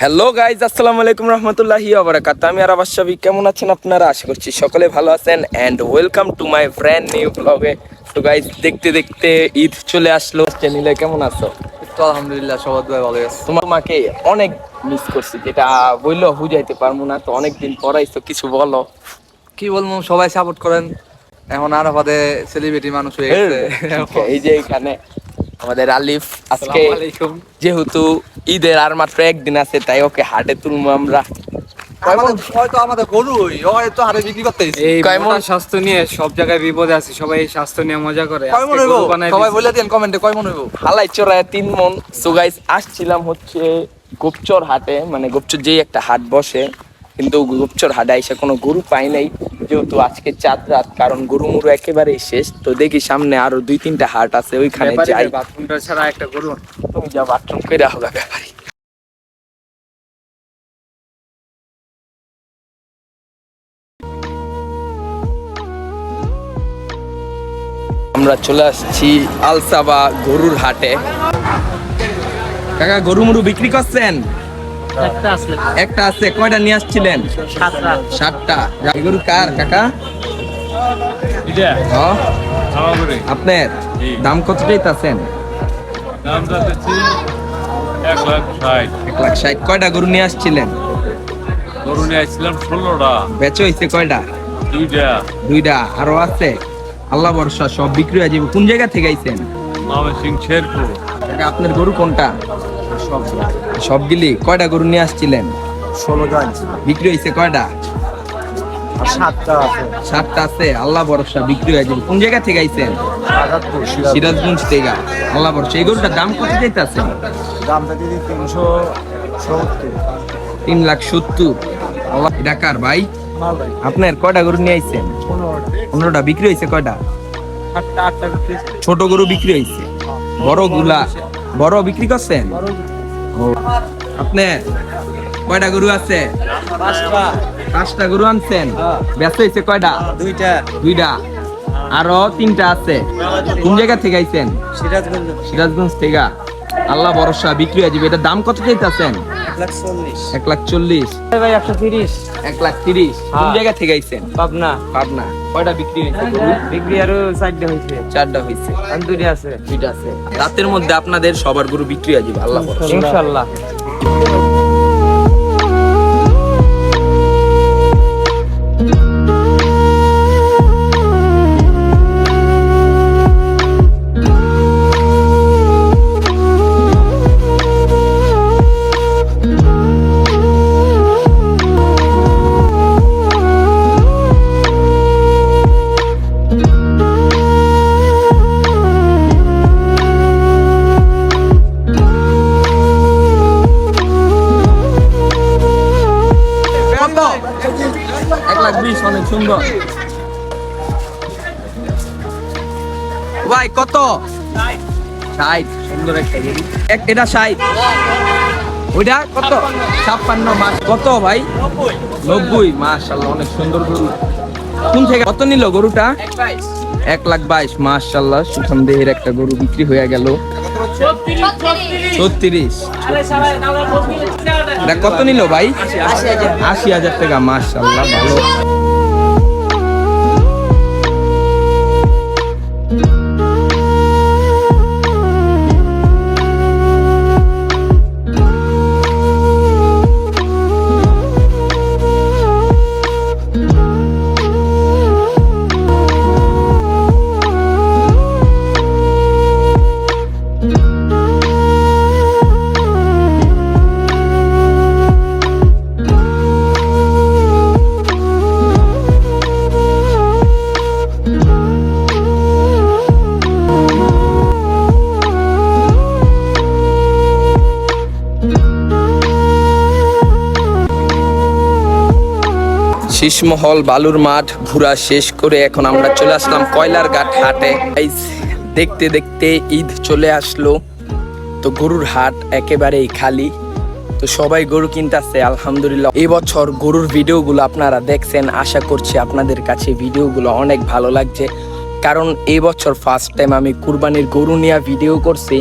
Hello guys, আসসালামু আলাইকুম রহমতুল্লাহি ওয়া বারাকাতুহু। আমি আরাফাত শফি। কেমন আছেন আপনারা? আশা করছি সকলে ভালো আছেন and welcome to my brand new ব্লগে। তো গাইজ, দেখতে দেখতে ঈদ চলে আসলো। চ্যানেলে কেমন আছো? তো আলহামদুলিল্লাহ সবাই ভালো আছে। তোমাকে অনেক মিস করছি, যেটা বললেও বুঝাইতে পারবো না। তো অনেকদিন পর আইছো, কিছু বলো। কি বলবো, সবাই সাপোর্ট করেন। এখন আরাফাতে সেলিব্রিটি মানুষ হয়ে গেছে। এই যে এখানে আমাদের আলিফ আজকে আসসালামু আলাইকুম। যেহেতু ঈদের আর মাত্র একদিন আছে, তাই ওকে হাটে তুলবো আমরা। হয়তো আমাদের গরুই হয়তো হারে বিক্রি করতে এসেছে। এই কয় মণ? মোটা স্বাস্থ্য নিয়ে সব জায়গায় বিপদে আছে, সবাই এই স্বাস্থ্য নিয়ে মজা করে। কয় মন আজকে হইবো? গরু বানাই সবাই দিছি। বলে দেন কমেন্টে কয় মন হইবো। হালাই চড়ায় 3 মণ। সো গাইস, আসছিলাম হচ্ছে গোপচর হাটে, মানে গোপচর যেই একটা হাট বসে, কিন্তু গোপচর হাটে এসে কোনো গরু পাই নাই, যেহেতু আজকে চাঁদ রাত, কারণ গরু মুরু একেবারেই শেষ। তো দেখি সামনে আরো 2-3টা হাট আছে, ওইখানে যাই। ব্যাপারীদের বাথরুমটা ছাড়া একটা গরু তুমি যা বাথরুম করে হোগা ব্যাপারি। আমরা চলে আসছি আলসাবা গরুর হাটে। কাকা, গরু মুরু বিক্রি করছেন? একটা আছে। কয়টা নিয়ে আসছিলেন? 7টা। গরু কার কাকা? হ্যাঁ? আপনার দাম কত চাইতেছেন? 1,60,000। কয়টা গরু নিয়ে আসছিলেন? গরু নিয়ে আসছিলাম 16টা, বেচো হয়েছে কয়টা? 2টা। আরো আছে? আল্লাহ ভরসা, সব বিক্রি হয়ে যাবে। কোন জায়গা থেকে আইছেন? সিং শেরপুর। কাকা, আপনার গরু কোনটা? সবগুলি। কয়টা গরু নিয়ে আসছিলেন? 16টা বিক্রি হয়েছে কয়টা? 7টা আছে। 7টা আছে। আল্লাহ ভরসা, বিক্রি হয়ে যাবে। কোন জায়গা থেকে আইছেন? সিরাজগঞ্জ থেকে। আল্লাহ ভরসা। এই গরুটার দাম কত চাইতেছেন? দামটা দিদি 370। 3,70,000। আল্লাহ। এটা কার ভাই? আপনার কয়টা গরু নিয়ে আইছেন? 15টা। বিক্রি হয়েছে কয়টা? ছোট গরু বিক্রি হয়েছে। বড় গুলা বড় বিক্রি করছেন? ও, আপনার কয়টা গরু আছে? 5টা গরু আনছেন। ব্যস্ত হয়েছে কয়টা? 2টা। আরো 3টা আছে। কোন জায়গা থেকে আইছেন? সিরাজগঞ্জ থেকে। আল্লাহ ভরসা, বিক্রি হয়ে যাবে। এটার দাম কত চাইতেছেন? 1,40,000। ভাই 130 1,30,000। কোন জায়গা থেকে আইছেন? পাবনা। পাবনা। কয়টা বিক্রি হয়েছে গরু? বিক্রি আরো 4টা হয়েছে, 4টা হয়েছে। আর 2টা আছে 2টা আছে। রাতের মধ্যে আপনাদের সবার গরু বিক্রি হয়ে যাবে, আল্লাহ ভরসা। ইনশাআল্লাহ। কত? 1,20,000। অনেক সুন্দর ভাই। কত? 60। সুন্দর একটা গরু। এটা 60। ওইটা কত? 56 মাস। কত ভাই? 90। মাশাআল্লাহ, অনেক সুন্দর গরু। কোন থেকে কত নিল গরুটা? 1,22,000। মাশাআল্লাহ, সুঠাম দেহের একটা গরু বিক্রি হয়ে গেল। 36। এটা কত নিল ভাই? 80,000 টাকা। মাশাআল্লাহ, ভালো। শীষমহল বালুর মাঠ ঘোরা শেষ করে এখন আমরা চলে আসলাম কয়লার ঘাট হাটে। দেখতে দেখতে ঈদ চলে আসলো, তো গরুর হাট একেবারেই খালি। তো সবাই গরু কিনতেছে আলহামদুলিল্লাহ। এই বছর গরুর ভিডিওগুলো আপনারা দেখছেন, আশা করছি আপনাদের কাছে ভিডিওগুলো অনেক ভালো লাগছে, কারণ এই বছর ফার্স্ট টাইম আমি কুরবানির গরু নিয়ে ভিডিও করছি।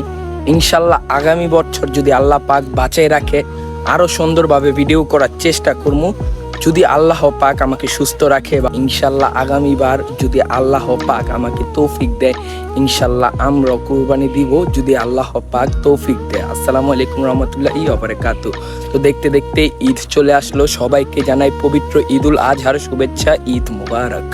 ইনশাল্লাহ আগামী বছর যদি আল্লাহ পাক বাঁচাই রাখে, আরো সুন্দরভাবে ভিডিও করার চেষ্টা করবো যদি আল্লাহ পাক আমাকে সুস্থ রাখে। বা ইনশাল্লাহ আগামীবার যদি আল্লাহ পাক আমাকে তৌফিক দেয় ইনশাল্লাহ আমরা কুরবানি দিব যদি আল্লাহ পাক তৌফিক দেয়। আসসালামু আলাইকুম রহমতুল্লাহি ওয়া বারাকাতুহু। তো দেখতে দেখতে ঈদ চলে আসলো, সবাইকে জানাই পবিত্র ঈদুল আজহার শুভেচ্ছা, ঈদ মুবারক।